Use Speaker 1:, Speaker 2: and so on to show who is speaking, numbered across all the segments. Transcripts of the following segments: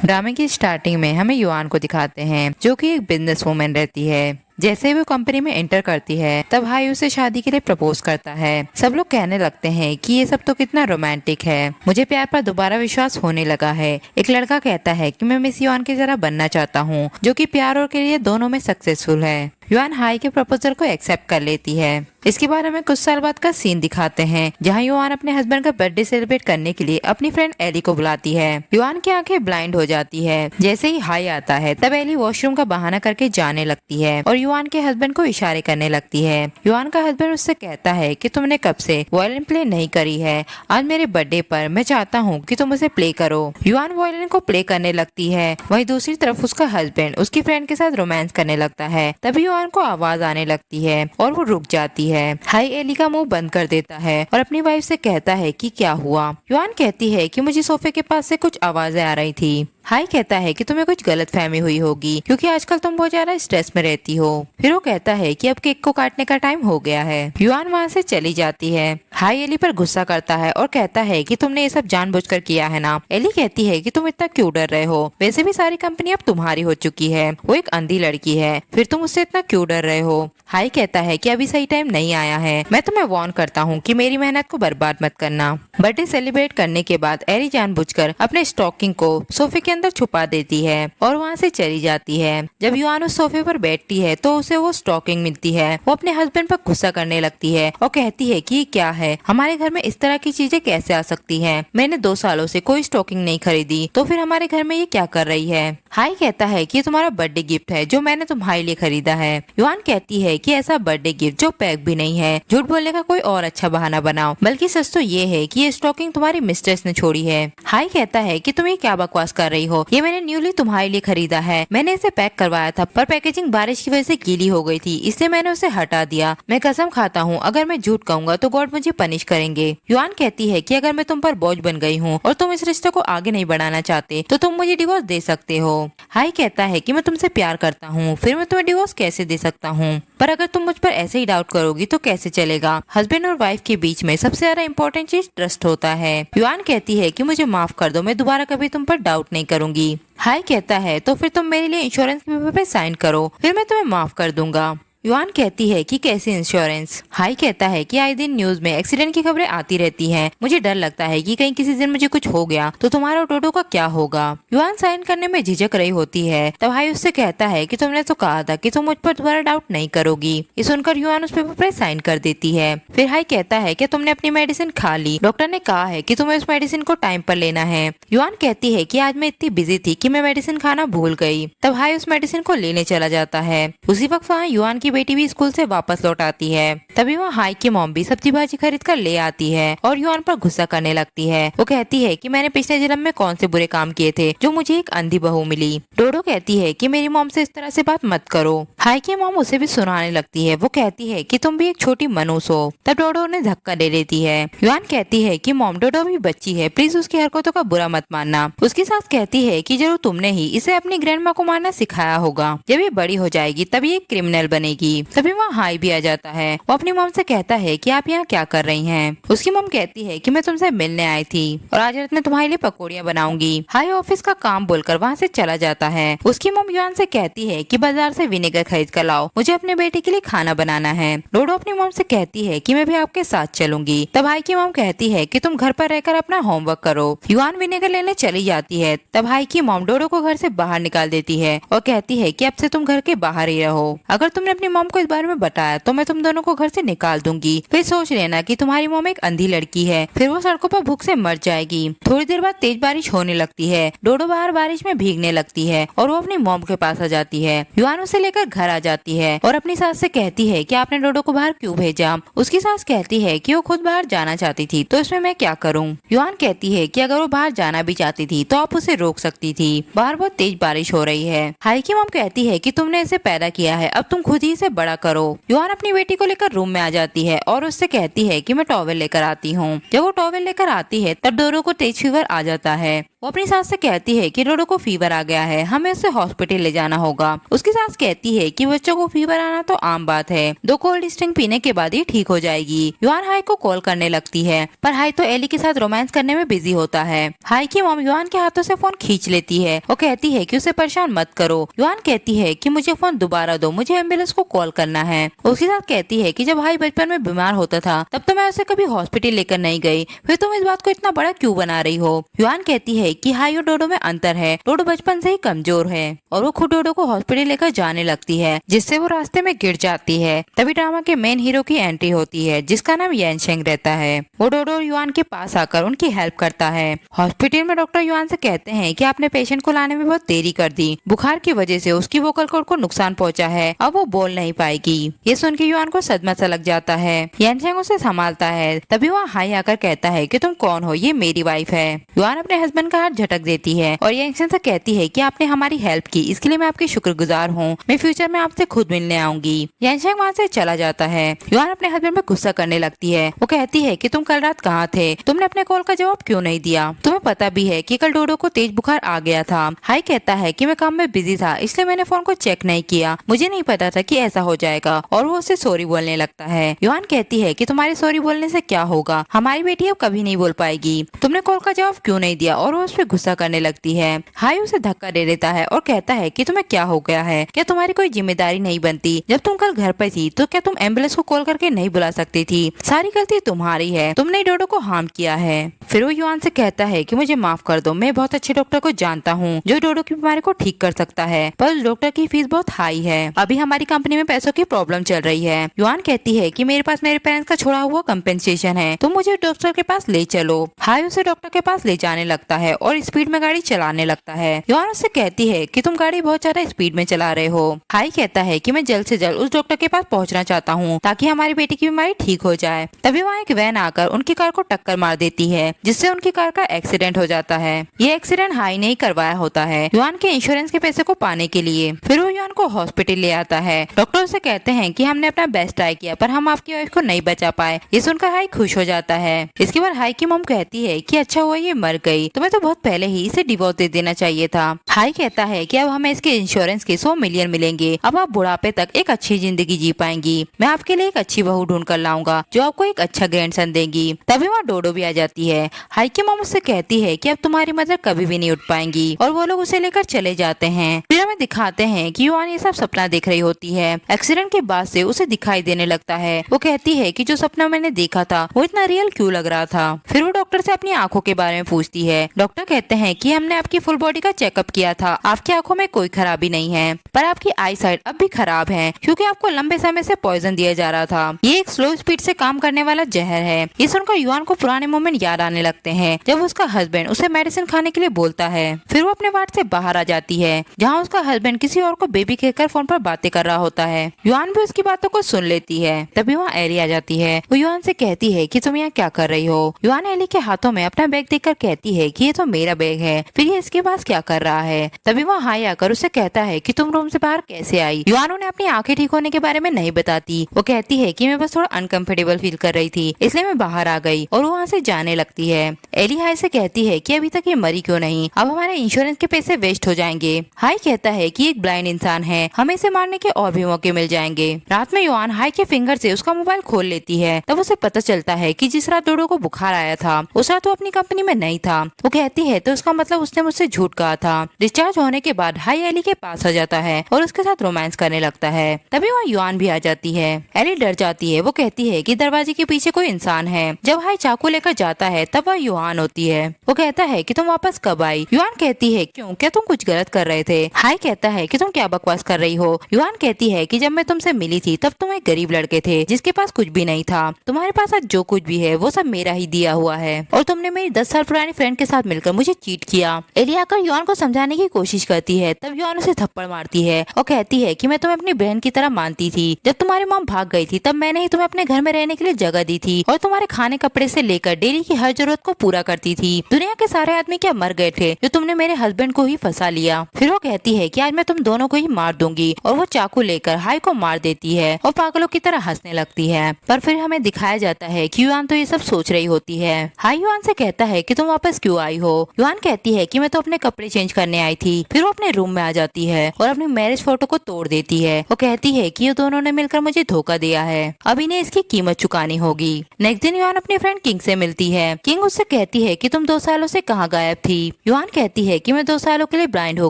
Speaker 1: ड्रामे की स्टार्टिंग में हमें युआन को दिखाते हैं जो कि एक बिजनेस वूमेन रहती है। जैसे ही वो कंपनी में एंटर करती है तब हाई उसे शादी के लिए प्रपोज करता है। सब लोग कहने लगते हैं कि ये सब तो कितना रोमांटिक है, मुझे प्यार पर दोबारा विश्वास होने लगा है। एक लड़का कहता है कि मैं मिस युआन की तरह बनना चाहता हूँ जो कि प्यार और करियर दोनों में सक्सेसफुल है। युआन हाई के प्रपोजल को एक्सेप्ट कर लेती है। इसके बाद हमें कुछ साल बाद का सीन दिखाते हैं जहाँ युआन अपने हस्बैंड का बर्थडे सेलिब्रेट करने के लिए अपनी फ्रेंड एली को बुलाती है। युआन की आंखें ब्लाइंड हो जाती है। जैसे ही हाई आता है तब एली वॉशरूम का बहाना करके जाने लगती है और युआन के हस्बैंड को इशारे करने लगती है। युआन का हस्बैंड उससे कहता है कि तुमने कब से वायलिन प्ले नहीं करी है, आज मेरे बर्थडे पर मैं चाहता हूँ कि तुम उसे प्ले करो। युआन वायलिन को प्ले करने लगती है। वहीं दूसरी तरफ उसका हस्बैंड उसकी फ्रेंड के साथ रोमांस करने लगता है। तभी युआन को आवाज आने लगती है और वो रुक जाती है। हाई एली का मुंह बंद कर देता है और अपनी वाइफ से कहता है कि क्या हुआ। युआन कहती है कि मुझे सोफे के पास से कुछ आवाजें आ रही थी। हाई कहता है कि तुम्हें कुछ गलत फहमी हुई होगी क्योंकि आजकल तुम बहुत ज्यादा स्ट्रेस में रहती हो। फिर वो कहता है कि अब केक को काटने का टाइम हो गया है। युआन वहाँ से चली जाती है। हाई एली पर गुस्सा करता है और कहता है कि तुमने ये सब जानबूझकर किया है ना। एली कहती है कि तुम इतना क्यों डर रहे हो, वैसे भी सारी कंपनी अब तुम्हारी हो चुकी है, वो एक अंधी लड़की है, फिर तुम उससे इतना क्यों डर रहे हो। हाई कहता है कि अभी सही टाइम नहीं आया है, मैं तुम्हें वार्न करता हूँ कि मेरी मेहनत को बर्बाद मत करना। बर्थडे सेलिब्रेट करने के बाद एली जानबूझकर अपने स्टॉकिंग को सोफे के अंदर छुपा देती है और वहाँ से चली जाती है। जब युआन उस सोफे पर बैठती है तो उसे वो स्टॉकिंग मिलती है। वो अपने हस्बैंड पर गुस्सा करने लगती है और कहती है कि ये क्या है, हमारे घर में इस तरह की चीजें कैसे आ सकती हैं? मैंने 2 सालों से कोई स्टॉकिंग नहीं खरीदी, तो फिर हमारे घर में ये क्या कर रही है। हाई कहता है कि ये तुम्हारा बर्थडे गिफ्ट है जो मैंने तुम्हारे लिए खरीदा है। युआन कहती है कि ऐसा बर्थडे गिफ्ट जो पैक भी नहीं है, झूठ बोलने का कोई और अच्छा बहाना बनाओ, बल्कि सच तो ये है कि ये स्टॉकिंग तुम्हारी मिस्ट्रेस ने छोड़ी है। हाई कहता है कि तुम ये क्या बकवास कर रही हो, ये मैंने न्यूली तुम्हारे लिए खरीदा है, मैंने इसे पैक करवाया था पर पैकेजिंग बारिश की वजह से गीली हो गई थी, इसलिए मैंने उसे हटा दिया। मैं कसम खाता हूँ अगर मैं झूठ कहूंगा तो गॉड मुझे पनिश करेंगे। युआन कहती है कि अगर मैं तुम पर बोझ बन गई हूँ और तुम इस रिश्ते को आगे नहीं बढ़ाना चाहते तो तुम मुझे डिवोर्स दे सकते हो। हाई कहता है कि मैं तुमसे प्यार करता हूँ, फिर मैं तुम्हें डिवोर्स कैसे दे सकता हूँ, पर अगर तुम मुझ पर ऐसे ही डाउट करोगी तो कैसे चलेगा। हस्बैंड और वाइफ के बीच में सबसे ज्यादा इंपॉर्टेंट चीज ट्रस्ट होता है। युआन कहती है कि मुझे माफ कर दो, मैं दोबारा कभी तुम पर डाउट नहीं करूंगी। हाई कहता है तो फिर तुम मेरे लिए इंश्योरेंस पेपर पे साइन करो, फिर मैं तुम्हें माफ कर दूंगा। युआन कहती है कि कैसे इंश्योरेंस। हाई कहता है कि आए दिन न्यूज में एक्सीडेंट की खबरें आती रहती हैं, मुझे डर लगता है कि कहीं किसी दिन मुझे कुछ हो गया तो तुम्हारा और डोडो का क्या होगा। युआन साइन करने में झिझक रही होती है तब हाई उससे कहता है कि तुमने तो कहा था कि तुम मुझ पर दोबारा डाउट नहीं करोगी। ये सुनकर युआन उस पेपर पर साइन कर देती है। फिर हाई कहता है कि तुमने अपनी मेडिसिन खा ली, डॉक्टर ने कहा है कि तुम्हें उस मेडिसिन को टाइम पर लेना है। युआन कहती है कि आज मैं इतनी बिजी थी कि मैं मेडिसिन खाना भूल गई। तब हाई उस मेडिसिन को लेने चला जाता है। उसी वक्त वहाँ युआन की बेटी भी स्कूल से वापस लौट आती है। तभी वहाँ हाई की मॉम भी सब्जी भाजी खरीद कर ले आती है और युआन पर गुस्सा करने लगती है। वो कहती है कि मैंने पिछले जन्म में कौन से बुरे काम किए थे जो मुझे एक अंधी बहू मिली। डोडो कहती है कि मेरी मॉम से इस तरह से बात मत करो। हाई की मॉम उसे भी सुनाने लगती है। वो कहती है कि तुम भी एक छोटी मनुष्य हो। तब डोडो उन्हें धक्का दे देती है। युआन कहती है कि मॉम, डोडो भी बच्ची है, प्लीज उसकी हरकतों का बुरा मत मानना। उसकी सास कहती है कि जरूर तुमने ही इसे अपनी ग्रैंड माँ को मारना सिखाया होगा, जब ये बड़ी हो जाएगी तब ये क्रिमिनल बनेगी। तभी वहाँ हाई भी आ जाता है। वो अपनी मॉम से कहता है कि आप यहाँ क्या कर रही हैं। उसकी मॉम कहती है कि मैं तुमसे मिलने आई थी और आज रात में तुम्हारे लिए पकौड़ियाँ बनाऊंगी। हाई ऑफिस का काम बोलकर वहाँ से चला जाता है। उसकी मॉम युआन से कहती है कि बाजार से विनेगर खरीद कर लाओ, मुझे अपने बेटे के लिए खाना बनाना है। डोडो अपनी मॉम से कहती है कि मैं भी आपके साथ चलूंगी। तब हाई की मॉम कहती है कि तुम घर पर रहकर अपना होमवर्क करो। युआन विनेगर लेने चली जाती है। तब हाई की मॉम डोडो को घर से बाहर निकाल देती है और कहती है कि अब से तुम घर के बाहर ही रहो। अगर तुमने अपनी मॉम को इस बारे में बताया तो मैं तुम दोनों को घर से निकाल दूंगी। फिर सोच लेना कि तुम्हारी मॉम एक अंधी लड़की है, फिर वो सड़कों पर भूख से मर जाएगी। थोड़ी देर बाद तेज बारिश होने लगती है। डोडो बाहर बारिश में भीगने लगती है और वो अपनी मॉम के पास आ जाती है। युआन उसे लेकर घर आ जाती है और अपनी सास से कहती है कि आपने डोडो को बाहर क्यों भेजा। उसकी सास कहती है कि वो खुद बाहर जाना चाहती थी तो इसमें मैं क्या करूँ। युआन कहती है कि अगर वो बाहर जाना भी चाहती थी तो आप उसे रोक सकती थी, बाहर बहुत तेज बारिश हो रही है। हाई की मॉम कहती है कि तुमने इसे पैदा किया है, अब तुम खुद ही इसे बड़ा करो। युआन अपनी बेटी को लेकर रूम में आ जाती है और उससे कहती है कि मैं टॉवेल लेकर आती हूँ। जब वो टॉवेल लेकर आती है तब डोडो को तेज फीवर आ जाता है। वो अपनी सास से कहती है कि डोडो को फीवर आ गया है, हमें उसे हॉस्पिटल ले जाना होगा। उसकी सास कहती है कि बच्चों को फीवर आना तो आम बात है, 2 कोल्ड स्ट्रिंग पीने के बाद ही ठीक हो जाएगी। युआन हाई को कॉल करने लगती है, पर हाई तो एली के साथ रोमांस करने में बिजी होता है। हाई की मॉम युआन के हाथों से फोन खींच लेती है और कहती है कि उसे परेशान मत करो। युआन कहती है कि मुझे फोन दोबारा दो, मुझे एम्बुलेंस को कॉल करना है। उसके साथ कहती है कि जब हाई बचपन में बीमार होता था तब तो मैं उसे कभी हॉस्पिटल लेकर नहीं गई, फिर तुम इस बात को इतना बड़ा क्यों बना रही हो। युआन कहती है कि हाई और डोडो में अंतर है, डोडो बचपन से ही कमजोर है और वो खुद डोडो को हॉस्पिटल लेकर जाने लगती है, जिससे वो रास्ते में गिर जाती है। तभी ड्रामा के मेन हीरो की एंट्री होती है, जिसका नाम येनशेंग रहता है। वो डोडो और युआन के पास आकर उनकी हेल्प करता है। हॉस्पिटल में डॉक्टर युआन से कहते हैं कि आपने पेशेंट को लाने में बहुत देरी कर दी, बुखार की वजह से उसकी वोकल कॉर्ड को नुकसान पहुंचा है, अब वो बोल नहीं पाएगी। ये सुन के युआन को सदमा सा लग जाता है। येनशेंग उसे संभालता है। तभी वहाँ हाई आकर कहता है कि तुम कौन हो, ये मेरी वाइफ है। युआन अपने हस्बैंड का हाथ झटक देती है और येनशेंग से कहती है कि आपने हमारी हेल्प की, इसके लिए मैं आपकी शुक्रगुजार हूँ, मैं फ्यूचर में आपसे खुद मिलने आऊंगी। येनशेंग वहाँ से चला जाता है। युआन अपने हस्बैंड पे गुस्सा करने लगती है। वो कहती है कि तुम कल रात कहाँ थे, तुमने अपने कॉल का जवाब क्यों नहीं दिया, तुम्हें पता भी है कि कल डोडो को तेज बुखार आ गया था। हाई कहता है कि मैं काम में बिजी था, इसलिए मैंने फोन को चेक नहीं किया, मुझे नहीं पता था कि ऐसा हो जाएगा, और वो उससे सॉरी बोलने लगता है। युआन कहती है कि तुम्हारे सॉरी बोलने से क्या होगा, हमारी बेटी अब कभी नहीं बोल पाएगी, तुमने कॉल का जवाब क्यों नहीं दिया, और वो उस पर गुस्सा करने लगती है। हाई उसे धक्का दे देता है और कहता है कि तुम्हें क्या हो गया है, क्या तुम्हारी कोई जिम्मेदारी नहीं बनती, जब तुम कल घर पर थी तो क्या तुम एम्बुलेंस को कॉल करके नहीं बुला सकती थी, सारी गलती तुम्हारी है, तुमने डोडो को हार्म किया है। फिर वो युआन से कहता है कि मुझे माफ कर दो, मैं बहुत अच्छे डॉक्टर को जानता हूँ जो डोडो की बीमारी को ठीक कर सकता है, पर उस डॉक्टर की फीस बहुत हाई है, अभी हमारी कंपनी में पैसों की प्रॉब्लम चल रही है। युआन कहती है कि मेरे पास मेरे पेरेंट्स का छोड़ा हुआ कंपेंसेशन है, तुम मुझे डॉक्टर के पास ले चलो। हाई उसे डॉक्टर के पास ले जाने लगता है और स्पीड में गाड़ी चलाने लगता है। युआन उससे कहती है कि तुम गाड़ी बहुत ज्यादा स्पीड में चला रहे हो। हाई कहता है कि मैं जल्द से जल्द उस डॉक्टर के पास पहुंचना चाहता हूं ताकि हमारी बेटी की बीमारी ठीक हो जाए। तभी वहाँ एक वैन आकर उनकी कार को टक्कर मार देती है, जिससे उनकी कार का एक्सीडेंट हो जाता है। ये एक्सीडेंट हाई ने ही करवाया होता है युआन के इंश्योरेंस के पैसे को पाने के लिए। फिर वो युआन को हॉस्पिटल ले आता है। डॉक्टर उसे कहते हैं कि हमने अपना बेस्ट ट्राई किया पर हम आपकी वाइफ को नहीं बचा पाए। ये सुनकर हाई खुश हो जाता है। इसके बाद हाई की मॉम कहती है कि अच्छा हुआ ये मर गई, तुम्हें तो बहुत पहले ही इसे डिवोर्स दे देना चाहिए था। हाई कहता है कि अब हमें इसके इंश्योरेंस के 100 मिलियन मिलेंगे, अब आप बुढ़ापे तक एक अच्छी जिंदगी जी पाएंगी, मैं आपके लिए एक अच्छी बहू ढूंढ कर लाऊंगा जो आपको एक अच्छा ग्रैंडसन देगी। तभी वहाँ डोडो भी आ जाती है। हाई की मॉम उससे कहती है कि अब तुम्हारी मदर कभी भी नहीं उठ पाएंगी और वो लोग उसे लेकर चले जाते हैं। फिर हमें दिखाते हैं कि युआन ये सब सपना देख रही होती है। एक्सीडेंट के बाद से उसे दिखाई देने लगता है। वो कहती है कि जो सपना मैंने देखा था वो इतना रियल क्यों लग रहा था। फिर वो डॉक्टर से अपनी आंखों के बारे में पूछती है। डॉक्टर कहते हैं कि हमने आपकी फुल बॉडी का चेकअप किया था, आपकी आंखों में कोई खराबी नहीं है, पर आपकी आई साइट अब भी खराब है क्योंकि आपको लंबे समय से पॉइजन दिया जा रहा था। ये एक स्लो स्पीड से काम करने वाला जहर है। ये सुनकर युआन को पुराने मोमेंट याद आने लगते हैं जब उसका हस्बैंड उसे मेडिसिन खाने के लिए बोलता है। फिर वो अपने वार्ड से बाहर आ जाती है जहाँ उसका हस्बैंड किसी और को बेबी कहकर फोन पर बातें कर रहा होता है। युआन भी उसकी बातों को सुन लेती है। तभी वहाँ एली आ जाती है। वो युआन से कहती है कि तुम यहाँ क्या कर रही हो। युआन एली के हाथों में अपना बैग देखकर कहती है कि ये तो मेरा बैग है, फिर ये इसके पास क्या कर रहा है। तभी वहाँ हाई आकर उसे कहता है कि तुम रूम से बाहर कैसे आई। युआन उन्हें अपनी आंखें ठीक होने के बारे में नहीं बताती। वो कहती है कि मैं बस थोड़ा अनकंफर्टेबल फील कर रही थी इसलिए मैं बाहर आ गई और वो वहाँ से जाने लगती है। एली हाई से कहती है कि अभी तक ये मरी क्यों नहीं, अब हमारे इंश्योरेंस के पैसे वेस्ट हो जाएंगे। हाई कहता है कि एक ब्लाइंड इंसान है, हमें इसे मारने के और भी मौके मिल जाएंगे। रात में युआन हाई के फिंगर से उसका मोबाइल खोल लेती है। तब उसे पता चलता है कि जिस रात डोडो को बुखार आया था उस रात वो अपनी कंपनी में नहीं था। वो कहती है तो उसका मतलब उसने मुझसे झूठ कहा था। डिस्चार्ज होने के बाद हाई एली के पास आ जाता है और उसके साथ रोमांस करने लगता है। तभी वहाँ युआन भी आ जाती है। एली डर जाती है। वो कहती है कि दरवाजे के पीछे कोई इंसान है। जब हाई चाकू लेकर जाता है तब वह युआन होती है। वो कहता है कि तुम वापस कब आई। युआन कहती है क्यों, क्या तुम कुछ गलत कर रहे थे। हाई कहता है कि तुम क्या बकवास कर रही हो। युआन कहती है कि जब मैं तुमसे मिली थी तब तुम एक गरीब लड़के थे जिसके पास कुछ भी नहीं था, तुम्हारे पास आज जो कुछ भी है वो सब मेरा ही दिया हुआ है और तुमने मेरी 10 साल पुरानी फ्रेंड के साथ मिलकर मुझे चीट किया। एली आकर युआन को समझाने की कोशिश करती है। तब युआन उसे थप्पड़ मारती है और कहती है कि मैं तुम्हें अपनी बहन की तरह मानती थी। जब तुम्हारी मॉम भाग गई थी तब मैंने ही तुम्हें अपने घर में रहने के लिए जगह दी थी और तुम्हारे खाने कपड़े से लेकर डेली की हर जरूरत को पूरा करती थी। दुनिया के सारे आदमी क्या मर गए थे जो तुमने मेरे हस्बैंड को ही फंसा लिया। फिर वो कहती है कि आज मैं तुम दोनों को ही मार दूंगी और वो चाकू लेकर हाई को मार देती है और पागलों की तरह हंसने लगती है। पर फिर हमें दिखाया जाता है कि युआन तो ये सब सोच रही होती है। हाई युआन से कहता है कि तुम वापस क्यों आई हो हो? युआन कहती है कि मैं तो अपने कपड़े चेंज करने आई थी। फिर वो अपने रूम में आ जाती है और अपनी मैरिज फोटो को तोड़ देती है। वो कहती है कि ये दोनों ने मिलकर मुझे धोखा दिया है, अब इन्हें इसकी कीमत चुकानी होगी। नेक्स्ट दिन युआन अपनी फ्रेंड किंग से मिलती है। किंग उससे कहती है कि तुम 2 सालों से कहाँ गायब थी? युआन कहती है कि मैं 2 सालों के लिए ब्लाइंड हो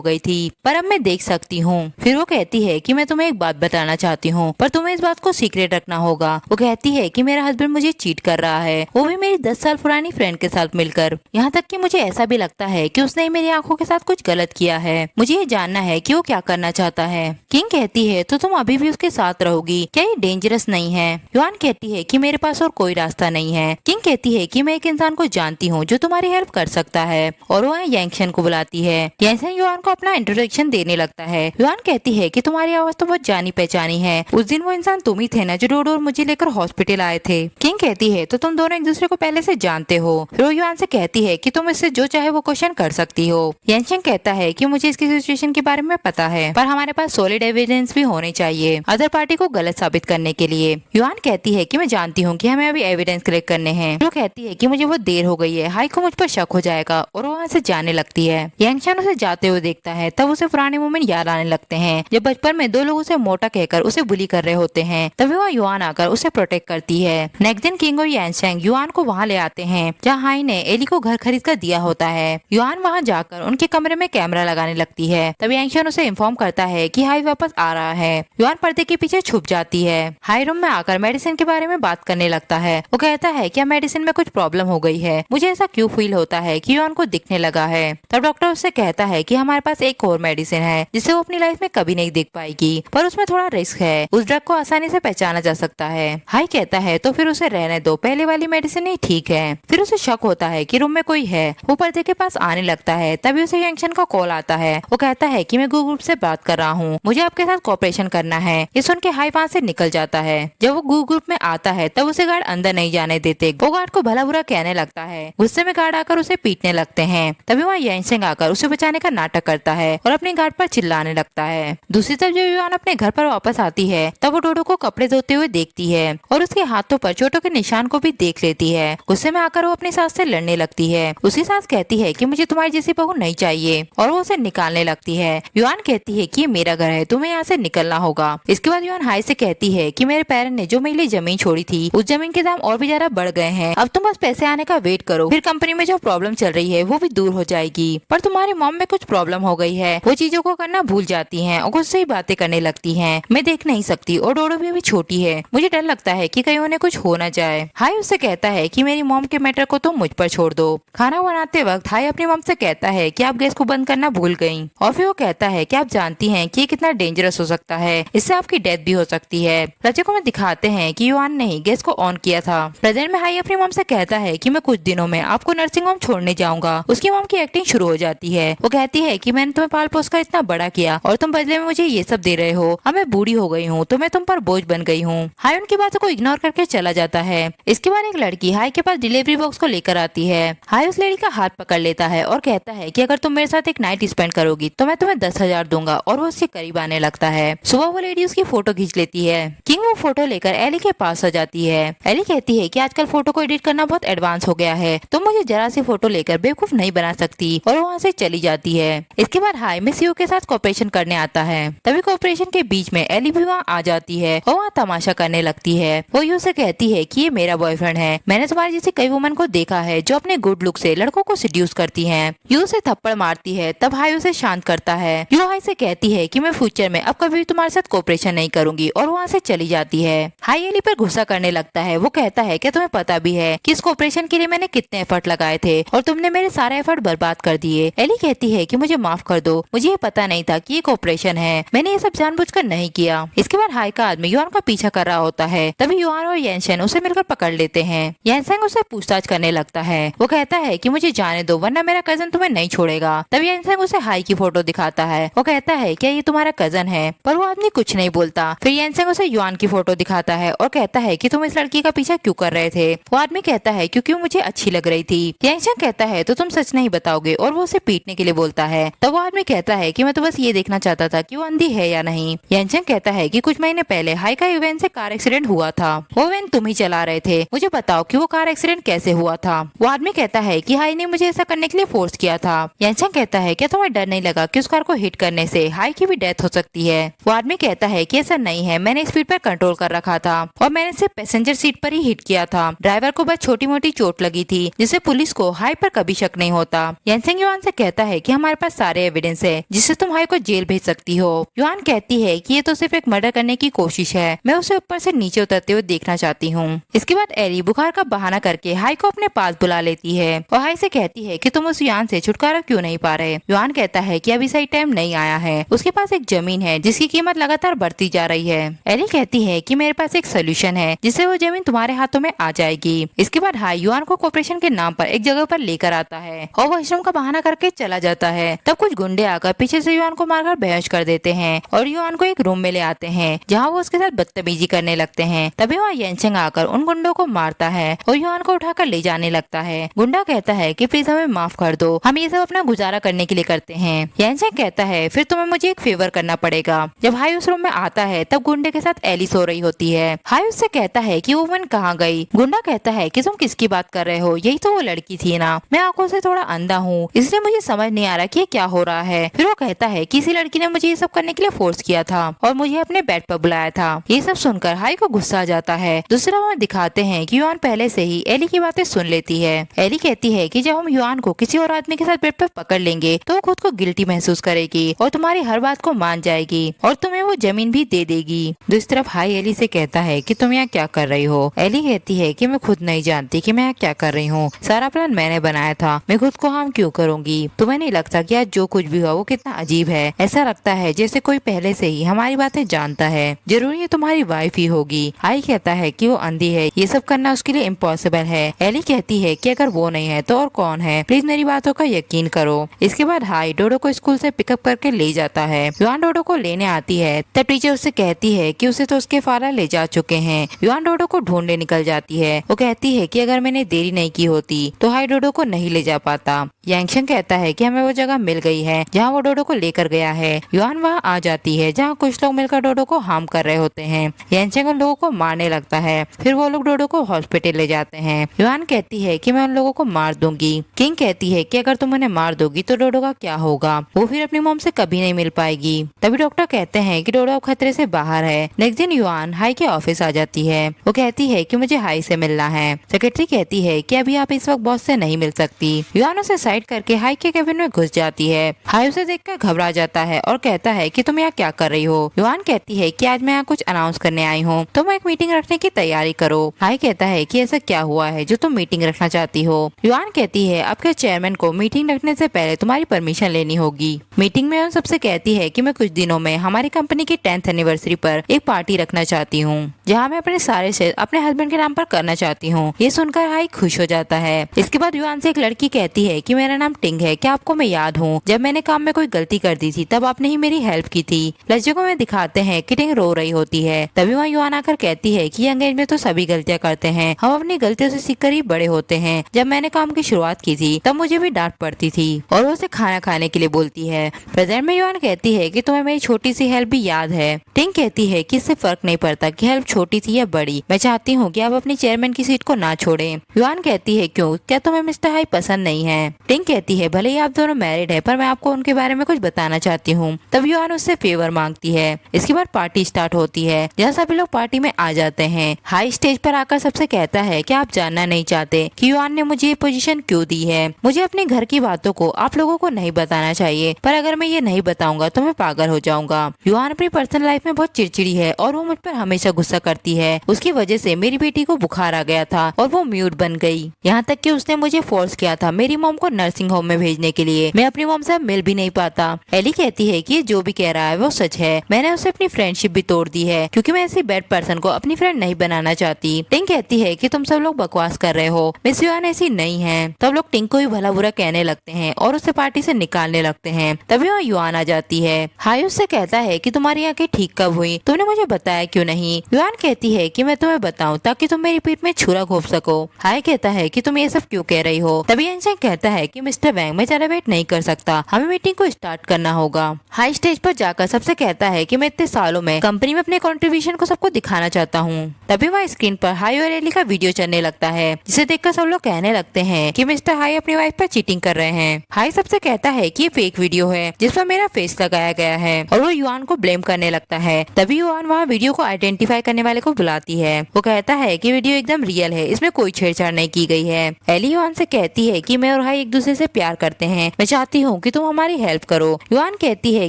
Speaker 1: गई थी, पर अब मैं देख सकती हूँ। फिर वो कहती है कि मैं तुम्हें एक बात बताना चाहती हूँ, पर तुम्हें इस बात को सीक्रेट रखना होगा। वो कहती है कि मेरा हस्बैंड मुझे चीट कर रहा है, वो भी मेरी 10 साल पुरानी फ्रेंड के साथ मिलकर। यहाँ तक कि मुझे ऐसा भी लगता है कि उसने मेरी आंखों के साथ कुछ गलत किया है। मुझे ये जानना है कि वो क्या करना चाहता है। किंग कहती है तो तुम अभी भी उसके साथ रहोगी, क्या ये डेंजरस नहीं है? युआन कहती है कि मेरे पास और कोई रास्ता नहीं है। किंग कहती है कि मैं एक इंसान को जानती हूँ जो तुम्हारी हेल्प कर सकता है, और वो यांगशन को बुलाती है। यांगशन युआन को अपना इंट्रोडक्शन देने लगता है। युआन कहती है कि तुम्हारी आवाज तो बहुत जानी पहचानी है, उस दिन वो इंसान तुम ही थे ना जो डोडो और मुझे लेकर हॉस्पिटल आए थे। किंग कहती है तो तुम दोनों एक दूसरे को पहले से जानते हो। फिर वो युआन से कहती है कि तुम इससे जो चाहे वो क्वेश्चन कर सकती हो। यांगशन कहता है कि मुझे इसकी सिचुएशन के बारे में पता है, पर हमारे पास सॉलिड एविडेंस भी होने चाहिए अदर पार्टी को गलत साबित करने के लिए। युआन कहती है कि मैं जानती हूँ कि हमें अभी एविडेंस कलेक्ट करने हैं। वो कहती है कि मुझे बहुत देर हो गई है, हाई को मुझ पर शक हो जाएगा, और वो वहाँ से जाने लगती है। यांगशन उसे जाते हुए देखता है, तब उसे पुराने मोमेंट याद आने लगते हैं जब बचपन में 2 लोग उसे मोटा कहकर उसे बुली कर रहे होते हैं। तभी वहाँ युआन आकर उसे प्रोटेक्ट करती है। नेक्स्ट दिन किंग और यांगशन युआन को वहाँ ले आते हैं जहाँ हाई ने एली को घर खरीद कर दिया होता है। युआन वहाँ जाकर उनके कमरे में कैमरा लगाने लगती है। तब यांगशन उसे इन्फॉर्म करता है कि हाई वापस आ रहा है। युआन पर्दे के पीछे छुप जाती है। हाई रूम में आकर मेडिसिन के बारे में बात करने लगता है। वो कहता है क्या मेडिसिन में कुछ प्रॉब्लम हो गई है, मुझे ऐसा क्यों फील होता है कि युआन को दिखने लगा है। तब डॉक्टर उससे कहता है कि हमारे पास एक और मेडिसिन है जिसे वो अपनी लाइफ में कभी नहीं दिख पाएगी, पर उसमें थोड़ा रिस्क है, उस ड्रग को आसानी से पहचाना जा सकता है। हाई कहता है तो फिर उसे रहने दो, पहले वाली मेडिसिन ही ठीक है। फिर उसे शक होता है कि रूम में कोई है। वो पर्दे के पास आने लगता है, तभी उसे यांगशन का कॉल आता है। वो कहता है कि मैं गूगल से बात कर रहा हूँ, मुझे आपके साथ कोऑपरेशन करना है। ये सुन के हाई वहाँ से निकल जाता है। जब वो गूगल में आता है तब उसे गार्ड अंदर नहीं जाने देते। वो गार्ड को भला बुरा कहने लगता है। गुस्से में गार्ड आकर उसे पीटने लगते हैं। तभी वहाँ यांगशन आकर उसे बचाने का नाटक करता है और अपने गार्ड पर चिल्लाने लगता है। दूसरी तरफ जब युआन अपने घर पर वापस आती है तब वो डोडो को कपड़े धोते हुए देखती है और उसके हाथों पर चोटों के निशान को भी देख लेती है। गुस्से में आकर वो अपनी सास से लड़ने लगती है। उसकी सास कहती है कि मुझे तुम्हारी जैसी बहू नहीं चाहिए, और वो उसे निकालने लगती है। युआन कहती है कि ये मेरा घर है, तुम्हें यहाँ से निकलना होगा। इसके बाद युआन हाई से कहती है कि मेरे पेरेंट्स ने जो मेरे लिए जमीन छोड़ी थी उस जमीन के दाम और भी ज्यादा बढ़ गए हैं, अब तुम बस पैसे आने का वेट करो, फिर कंपनी में जो प्रॉब्लम चल रही है वो भी दूर हो जाएगी। पर तुम्हारी मॉम में कुछ प्रॉब्लम हो गई है, वो चीजों को करना भूल जाती है और गुस्से ही बातें करने लगती है। मैं देख नहीं सकती और डोडो भी अभी छोटी है, मुझे डर लगता है कि कहीं उन्हें कुछ हो न जाए। हाई उससे कहता है कि मेरी मॉम के मैटर को तुम मुझ पर छोड़ दो। खाना बनाते वक्त हाई अपनी मॉम से कहता है कि आप गैस को बंद करना भूल गयी, और फिर वो कहता है कि आप जानती हैं कि ये कितना डेंजरस हो सकता है, इससे आपकी डेथ भी हो सकती है। रचकों में दिखाते हैं कि युआन ने ही गैस को ऑन किया था। प्रेजेंट में हाई अपनी मॉम से कहता है कि मैं कुछ दिनों में आपको नर्सिंग होम छोड़ने जाऊंगा। उसकी मॉम की एक्टिंग शुरू हो जाती है। वो कहती है कि मैंने तुम्हें पाल पोस कर इतना बड़ा किया और तुम बदले में मुझे ये सब दे रहे हो, अब मैं बूढ़ी हो गई हूँ तो मैं तुम पर बोझ बन गई हूँ। हाई उनकी बातों को इग्नोर करके चला जाता है। इसके बाद एक लड़की हाई के पास डिलीवरी बॉक्स को लेकर आती है। हाई उस लड़की का हाथ पकड़ लेता है और कहता है कि अगर तुम मेरे साथ एक नाइट स्पेंड करोगी तो मैं तुम्हें 10,000 दूंगा, और वो उसके करीब आने लगता है। सुबह वो लेडी उसकी फोटो खींच लेती है। किंग वो फोटो लेकर एली के पास आ जाती है। एली कहती है कि आजकल फोटो को एडिट करना बहुत एडवांस हो गया है, तुम मुझे जरा सी फोटो लेकर बेवकूफ नहीं बना सकती, और वहाँ से चली जाती है। इसके बाद हाई मिस यू के साथ कोऑपरेशन करने आता है। तभी कोऑपरेशन के बीच में एली भी वहाँ आ जाती है और वहाँ तमाशा करने लगती है। वो यू से कहती है कि ये मेरा बॉयफ्रेंड है, मैंने तुम्हारी जैसी कई वुमन को देखा है जो अपने गुड लुक से लड़कों को सिड्यूस करती हैं। यू से थप्पड़ मारती है, तब हाई उसे शांत करता है। यू हाई से कहती है कि मैं फ्यूचर में अब कभी भी तुम्हारे साथ कोऑपरेशन नहीं करूंगी, और वहाँ से चली जाती है। हाई एली पर गुस्सा करने लगता है। वो कहता है कि तुम्हें पता भी है कि इस कोऑपरेशन के लिए मैंने कितने एफर्ट लगाए थे और तुमने मेरे सारे एफर्ट बर्बाद कर दिए। एली कहती है कि मुझे माफ कर दो, मुझे ये पता नहीं था कि ये कोऑपरेशन है, मैंने ये सब जानबूझकर नहीं किया। इसके बाद हाई का आदमी युआन का पीछा कर रहा होता है। तभी युआन और यांगशन उसे मिलकर पकड़ लेते हैं। यांगशन उसे पूछताछ करने लगता है। वो कहता है कि मुझे जाने दो वरना मेरा कजन तुम्हें नहीं छोड़ेगा। तभी यांगशन उसे हाई की फोटो दिखाता है। वो कहता है क्या ये तुम्हारा कजन है, पर वो आदमी कुछ नहीं बोलता। फिर यांगशन उसे युआन की फोटो दिखाता है और कहता है कि तुम इस लड़की का पीछा क्यों कर रहे थे। वो आदमी कहता है क्योंकि वो मुझे अच्छी लग रही थी। यांगशन कहता है तो तुम सच नहीं बताओगे, और वो उसे पीटने के लिए बोलता है। तब वो आदमी कहता है कि मैं तो बस ये देखना चाहता था कि वो अंधी है या नहीं। यांगशन कहता है कि कुछ महीने पहले हाई का इवेंट से कार एक्सीडेंट हुआ था, वो इवेंट तुम ही चला रहे थे, मुझे बताओ कि वो कार एक्सीडेंट कैसे हुआ था। वो आदमी कहता है कि हाई ने मुझे ऐसा करने के लिए फोर्स किया था। यांचंग कहता है क्या तुम्हें डर नहीं लगा कि उस कार को हिट करने से हाई की भी डेथ हो सकती है। वो आदमी कहता है कि ऐसा नहीं है, मैंने स्पीड पर कंट्रोल कर रखा था और मैंने सिर्फ पैसेंजर सीट पर ही हिट किया था। ड्राइवर को बस छोटी मोटी चोट लगी थी जिससे पुलिस को हाई पर कभी शक नहीं होता। यांचंग युआन से कहता है कि हमारे पास सारे एविडेंस है जिससे तुम हाई को जेल भेज सकती हो। युआन कहती है कि ये तो सिर्फ एक मर्डर करने की कोशिश है, मैं उसे ऊपर से नीचे उतरते हुए देखना चाहती हूँ। इसके बाद एली बुखार का बहाना करके हाई को अपने पास बुला लेती है और हाई से कहती है कि तुम उस युआन से छुटकारा क्यों नहीं पा रहे। युआन कहता है कि अभी सही टाइम नहीं आया है, उसके पास एक जमीन है जिसकी कीमत लगातार बढ़ती जा रही है। एली कहती है कि मेरे पास एक सोल्यूशन है जिससे वो जमीन तुम्हारे हाथों में आ जाएगी। इसके बाद हाई युआन को कॉर्पोरेशन के नाम पर एक जगह पर लेकर आता है और वो आश्रम का बहाना करके चला जाता है। तब कुछ गुंडे आकर पीछे से युआन को मारकर बेहोश कर देते हैं और युआन को एक रूम में ले आते हैं जहाँ वो उसके साथ बदतमीजी करने लगते हैं। तभी वहाँ यांचंग आकर उन गुंडों को मारता है और युआन को उठाकर ले जाने लगता है। गुंडा कहता है कि प्लीज हमें माफ कर दो, हम ये सब अपना गुजारा करने के लिए करते हैं। यांचंग कहता है फिर तुम्हें मुझे एक फेवर करना पड़ेगा। जब हाई उस रूम में आता है तब गुंडे के साथ एली सो रही होती है। हाई उससे कहता है कि वो वुमन कहाँ गई। गुंडा कहता है कि तुम किसकी बात कर रहे हो, यही तो वो लड़की थी ना। मैं आंखों से थोड़ा अंधा हूँ इसलिए मुझे समझ नहीं आ रहा कि ये क्या हो रहा है। फिर वो कहता है कि इसी लड़की ने मुझे ये सब करने के लिए फोर्स किया था और मुझे अपने बेड पर बुलाया था। ये सब सुनकर हाई को गुस्सा आ जाता है। दूसरा वहाँ दिखाते हैं कि युआन पहले से ही एली की बातें सुन लेती है। एली कहती है कि जब हम युआन को किसी और आदमी के साथ बेड पर पकड़ लेंगे तो वो खुद को गिल्टी महसूस करेगी और तुम्हारी हर बात को मान जाएगी और तुम्हें वो जमीन भी दे देगी। दूसरी तरफ हाई एली से कहता है कि तुम यहाँ क्या कर रही हो। एली कहती है कि मैं खुद नहीं जानती कि मैं यहाँ क्या कर रही हूँ, सारा प्लान मैंने बनाया था, मैं खुद को हार्म क्यों करूँगी। तुम्हें नहीं लगता कि आज जो कुछ भी हुआ वो कितना अजीब है। ऐसा लगता है जैसे कोई पहले से ही हमारी बातें जानता है, जरूरी है तुम्हारी वाइफ ही होगी। हाई कहता है कि वो अंधी है, ये सब करना उसके लिए इम्पॉसिबल है। एली कहती है कि अगर वो नहीं है तो और कौन है, प्लीज मेरी बातों का यकीन करो। इसके बाद हाई डोडो को स्कूल से पिकअप करके ले जाता है। युआन डोडो को लेने आती है तब टीचर उससे कहती है कि उसे तो उसके फादर ले जा चुके हैं। युआन डोडो को ढूंढने निकल जाती है। वो कहती है कि अगर मैंने देरी नहीं की होती तो हाई डोडो को नहीं ले जा पाता। यांगशंग कहता है कि हमें वो जगह मिल गई है जहाँ वो डोडो को लेकर गया है। युआन वहाँ आ जाती है जहाँ कुछ लोग मिलकर डोडो को हार्म कर रहे होते हैं। यांगशंग उन लोगों को मारने लगता है। फिर वो लोग डोडो को हॉस्पिटल ले जाते हैं। युआन कहती है कि मैं उन लोगों को मार दूंगी। किंग कहती है कि अगर तुम उन्हें मार दोगी तो डोडो का क्या होगा, वो फिर अपनी मॉम से कभी नहीं मिल पाएगी। तभी डॉक्टर कहते हैं कि डोडो खतरे से बाहर है। नेक्स्ट दिन युआन हाई के ऑफिस आ जाती है। वो कहती है कि मुझे हाई से मिलना है। सेक्रेटरी कहती है कि अभी आप इस वक्त बॉस से नहीं मिल सकती। युआन उसे साइड करके हाई के केबिन में घुस जाती है। हाई उसे देखकर घबरा जाता है और कहता है कि तुम यहाँ क्या कर रही हो। युआन कहती है कि आज मैं यहाँ कुछ अनाउंस करने आई हूँ, तुम एक मीटिंग रखने की तैयारी करो। हाई कहता है कि ऐसा क्या हुआ है जो तुम मीटिंग रखना चाहती हो। युआन कहती है आपके चेयरमैन को मीटिंग रखने से पहले तुम्हारी परमिशन लेनी होगी। मीटिंग में उन सबसे कहती है कि मैं कुछ दिनों में हमारी कंपनी की 10th एनिवर्सरी पर एक पार्टी रखना चाहती हूँ जहाँ मैं अपने सारे शेयर अपने हस्बैंड के नाम पर करना चाहती हूँ। ये सुनकर हाई खुश हो जाता है। इसके बाद युआन से एक लड़की कहती है कि मेरा नाम टिंग है, क्या आपको मैं याद हूँ? जब मैंने काम में कोई गलती कर दी थी तब आपने ही मेरी हेल्प की थी। लड़कियों में दिखाते हैं कि टिंग रो रही होती है। तभी वहाँ युआन आकर कहती है कि यंग एज में तो सभी गलतियाँ करते हैं, हम अपनी गलतियों से सीखकर ही बड़े होते हैं। जब मैंने काम की शुरुआत की थी तब मुझे भी डांट पड़ती थी और वो उसे खाना खाने के लिए बोलती है। प्रेजेंट में युआन कहती है कि तुम्हें मेरी छोटी सी हेल्प भी याद है। टिंग कहती है कि इससे फर्क नहीं पड़ता कि हेल्प छोटी थी या बड़ी, मैं चाहती हूँ कि आप अपनी चेयरमैन की सीट को ना छोड़ें। युआन कहती है क्यों, क्या तुम्हें मिस्टर हाई पसंद नहीं है? टिंग कहती है भले ही आप दोनों मैरिड है पर मैं आपको उनके बारे में कुछ बताना चाहती हूँ। तब युआन उससे फेवर मांगती है। इसके बाद पार्टी स्टार्ट होती है जहाँ सभी लोग पार्टी में आ जाते हैं। हाई स्टेज पर आकर सबसे कहता है कि आप जानना नहीं चाहते कि युआन ने मुझे ये पोजीशन क्यों दी है। मुझे अपने घर की बातों को आप लोगों को नहीं बताना चाहिए, पर अगर मैं ये नहीं बताऊंगा तो मैं पागल हो जाऊंगा। युआन अपनी पर्सनल लाइफ में बहुत चिड़चिड़ी है और वो मुझ पर हमेशा गुस्सा करती है। उसकी वजह से मेरी बेटी को बुखार आ गया था और वो म्यूट बन गई। यहाँ तक कि उसने मुझे फोर्स किया था मेरी मॉम को नर्सिंग होम में भेजने के लिए। मैं अपनी मॉम से मिल भी नहीं पाता। एली कहती है कि ये जो भी कह रहा है वो सच है। मैंने उससे अपनी फ्रेंडशिप भी तोड़ दी है क्योंकि मैं ऐसी बैड पर्सन को अपनी फ्रेंड नहीं बनाना चाहती। टिंग कहती है कि तुम सब लोग बकवास कर रहे हो, मिस युआन ऐसी नहीं है। तब लोग टिंग को ही भला बुरा कहने लगते हैं और उसे पार्टी से निकालने लगते हैं। तभी वहाँ युआन आ जाती है। हाई उससे कहता है कि तुम्हारी आंखें ठीक कब हुई, तुमने मुझे बताया क्यों नहीं? युआन कहती है कि मैं तुम्हें बताऊं ताकि तुम मेरी पीठ में छुरा घोंप सको। हाई कहता है कि तुम ये सब क्यों कह रही हो? तभी यांगशंग कहता है कि मिस्टर वैंग मैं ज्यादा वेट नहीं कर सकता, हमें मीटिंग को स्टार्ट करना होगा। हाई स्टेज पर जाकर सबसे कहता है कि मैं इतने सालों में कंपनी में अपने कंट्रीब्यूशन को सबको दिखाना चाहता हूँ। तभी वहाँ स्क्रीन पर हाई और एली का वीडियो चलने लगता है जिसे देखकर सब लोग कहने लगते हैं कि मिस्टर मिस्टर हाई अपनी वाइफ पर चीटिंग कर रहे हैं। हाई सबसे कहता है कि ये फेक वीडियो है जिसमें मेरा फेस लगाया गया है और वो युआन को ब्लेम करने लगता है। तभी युआन वहाँ वीडियो को आइडेंटिफाई करने वाले को बुलाती है। वो कहता है कि वीडियो एकदम रियल है, इसमें कोई छेड़छाड़ नहीं की गई है। एली युआन से कहती है कि मैं और हाई एक दूसरे से प्यार करते हैं, मैं चाहती हूँ कि तुम हमारी हेल्प करो। युआन कहती है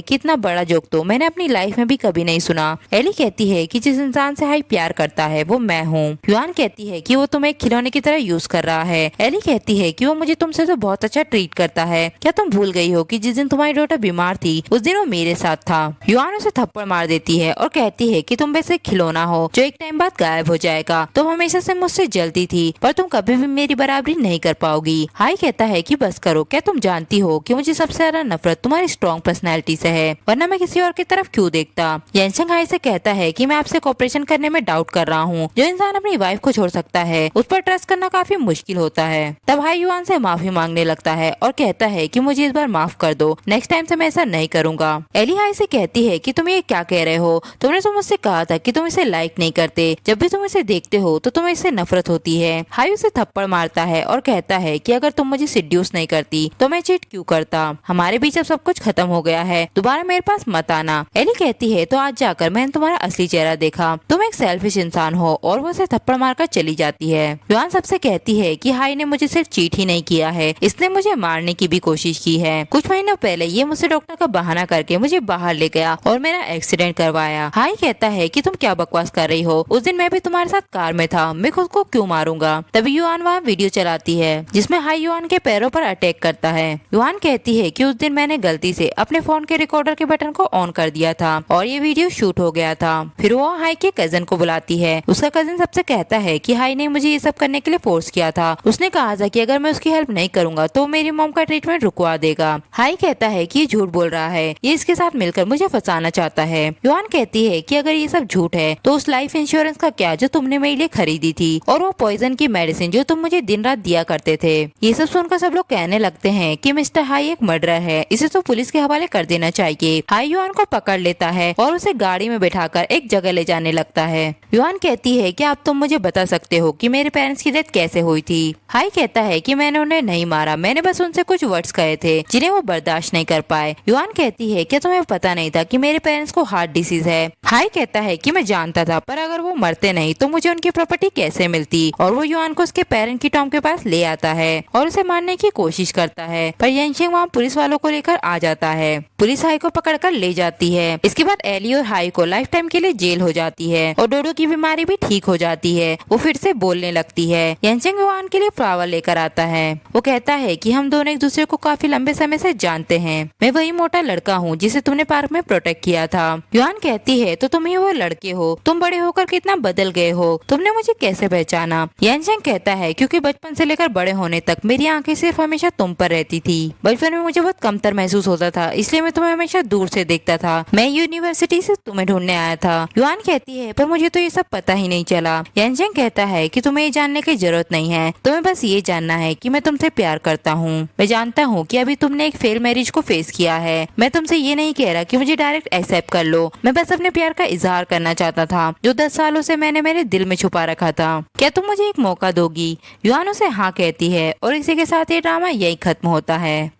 Speaker 1: कि इतना बड़ा जोक तो मैंने अपनी लाइफ में भी कभी नहीं सुना। एली कहती है कि जिस इंसान से हाई प्यार करता है वो मैं हूँ। युआन कहती है कि वो तुम्हें एक खिलौने की तरह यूज कर रहा है। एली कहती है कि वो मुझे तुमसे तो बहुत अच्छा ट्रीट करता है, क्या तुम भूल गई हो कि जिस दिन तुम्हारी डॉटर बीमार थी उस दिन वो मेरे साथ था। युआन उसे थप्पड़ मार देती है और कहती है कि तुम वैसे खिलौना हो जो एक टाइम बाद गायब हो जाएगा। तुम हमेशा से मुझसे जलती थी पर तुम कभी भी मेरी बराबरी नहीं कर पाओगी। हाई कहता है कि बस करो, क्या तुम जानती हो कि मुझे सबसे ज्यादा नफरत तुम्हारी स्ट्रॉन्ग पर्सनैलिटी से है, वरना मैं किसी और की तरफ क्यों देखता। येनशेंग हाई से कहता है कि मैं आपसे कोऑपरेशन करने में डाउट कर रहा हूँ। जो इंसान अपनी वाइफ को छोड़ सकता है उस पर ट्रस्ट करना काफी मुश्किल होता है। तब हाई युआन से माफी मांगने लगता है और कहता है कि मुझे इस बार माफ कर दो, नेक्स्ट टाइम से मैं ऐसा नहीं करूंगा। एली हाई से कहती है कि तुम ये क्या कह रहे हो, तुमने तो मुझसे कहा था कि तुम इसे लाइक नहीं करते, जब भी तुम इसे देखते हो तो तुम्हें इससे नफरत होती है। हाई उसे थप्पड़ मारता है और कहता है कि अगर तुम मुझे सिड्यूस नहीं करती तो मैं चीट क्यों करता, हमारे बीच अब सब कुछ खत्म हो गया है, दोबारा मेरे पास मत आना। एली कहती है तो आज जाकर मैंने तुम्हारा असली चेहरा देखा, तुम एक सेल्फिश इंसान हो, और वो उसे थप्पड़ मारकर चली जाती है। युआन सबसे कहती है कि हाई ने मुझे सिर्फ चीट ही नहीं किया है, इसने मुझे मारने की भी कोशिश की है। कुछ महीनों पहले ये मुझसे डॉक्टर का बहाना करके मुझे बाहर ले गया और मेरा एक्सीडेंट करवाया। हाई कहता है कि तुम क्या बकवास कर रही हो, उस दिन मैं भी तुम्हारे साथ कार में था, मैं खुद को क्यों मारूंगा। तभी युआन वहाँ वीडियो चलाती है जिसमें हाई युआन के पैरों पर अटैक करता है। युआन कहती है कि उस दिन मैंने गलती से अपने फोन के रिकॉर्डर के बटन को ऑन कर दिया था और ये वीडियो शूट हो गया था। फिर वो हाई के कजन को बुलाती है। उसका कजन सबसे कहता है कि हाई ने मुझे ये सब करने के लिए फोर्स किया था, उसने कहा था कि अगर मैं उसकी हेल्प नहीं करूंगा तो मेरी मॉम का ट्रीटमेंट रुकवा देगा। हाई कहता है कि ये झूठ बोल रहा है, ये इसके साथ मिलकर मुझे फंसाना चाहता है। युआन कहती है कि अगर ये सब झूठ है तो उस लाइफ इंश्योरेंस का क्या जो तुमने मेरे लिए खरीदी थी, और वो पॉइजन की मेडिसिन जो तुम मुझे दिन रात दिया करते थे। ये सब सुनकर सब लोग कहने लगते हैं कि मिस्टर हाई एक मर्डरर है, इसे तो पुलिस के हवाले कर देना चाहिए। हाई युआन को पकड़ लेता है और उसे गाड़ी में बैठाकर एक जगह ले जाने लगता है। युआन कहती है कि अब तुम मुझे बता सकते हो कि मेरे पेरेंट्स की डेथ कैसे हुई थी। हाई कहता है कि मैंने उन्हें नहीं मारा, मैंने बस उनसे कुछ वर्ड्स कहे थे जिन्हें वो बर्दाश्त नहीं कर पाए। युआन कहती है क्या तुम्हें पता नहीं था कि मेरे पेरेंट्स को हार्ट डिसीज है। हाई कहता है कि मैं जानता था, पर अगर वो मरते नहीं तो मुझे उनकी प्रॉपर्टी कैसे मिलती। और वो युआन को उसके पेरेंट की टॉम के पास ले आता है और उसे मारने की कोशिश करता है, पर येनशेंग वहाँ पुलिस वालों को लेकर आ जाता है। पुलिस हाई को पकड़कर ले जाती है। इसके बाद एली और हाई को लाइफ टाइम के लिए जेल हो जाती है और डोडो की बीमारी भी ठीक हो जाती है। वो फिर से बोलने लगती है। येनशेंग युआन के लिए फ्लावर लेकर आता है। वो कहता है कि हम दोनों एक दूसरे को काफी लंबे समय से जानते हैं, मैं वही मोटा लड़का हूँ जिसे तुमने पार्क में प्रोटेक्ट किया था। युआन कहती है तो तुम ही वो लड़के हो, तुम बड़े होकर कितना बदल गए हो, तुमने मुझे कैसे पहचाना। येनशेंग कहता है क्योंकि बचपन से लेकर बड़े होने तक मेरी आंखें सिर्फ हमेशा तुम पर रहती थी, बचपन में मुझे बहुत कमतर महसूस होता था, इसलिए मैं तुम्हें हमेशा दूर से देखता था, मैं यूनिवर्सिटी से तुम्हें ढूंढने आया था। युआन कहती है पर मुझे तो ये सब पता ही नहीं चला। येनशेंग कहता है कि तुम्हें ये जानने की जरूरत नहीं है, तुम्हें बस ये जानना है कि मैं तुमसे प्यार करता हूँ। मैं जानता हूँ कि अभी तुमने एक फेल मैरिज को फेस किया है, मैं तुमसे ये नहीं कह रहा कि मुझे डायरेक्ट एक्सेप्ट कर लो, मैं बस अपने प्यार का इजहार करना चाहता था जो 10 सालों से मैंने मेरे दिल में छुपा रखा था, क्या तुम मुझे एक मौका दोगी। युआन उसे हाँ कहती है और इसी के साथ ये ड्रामा यही खत्म होता है।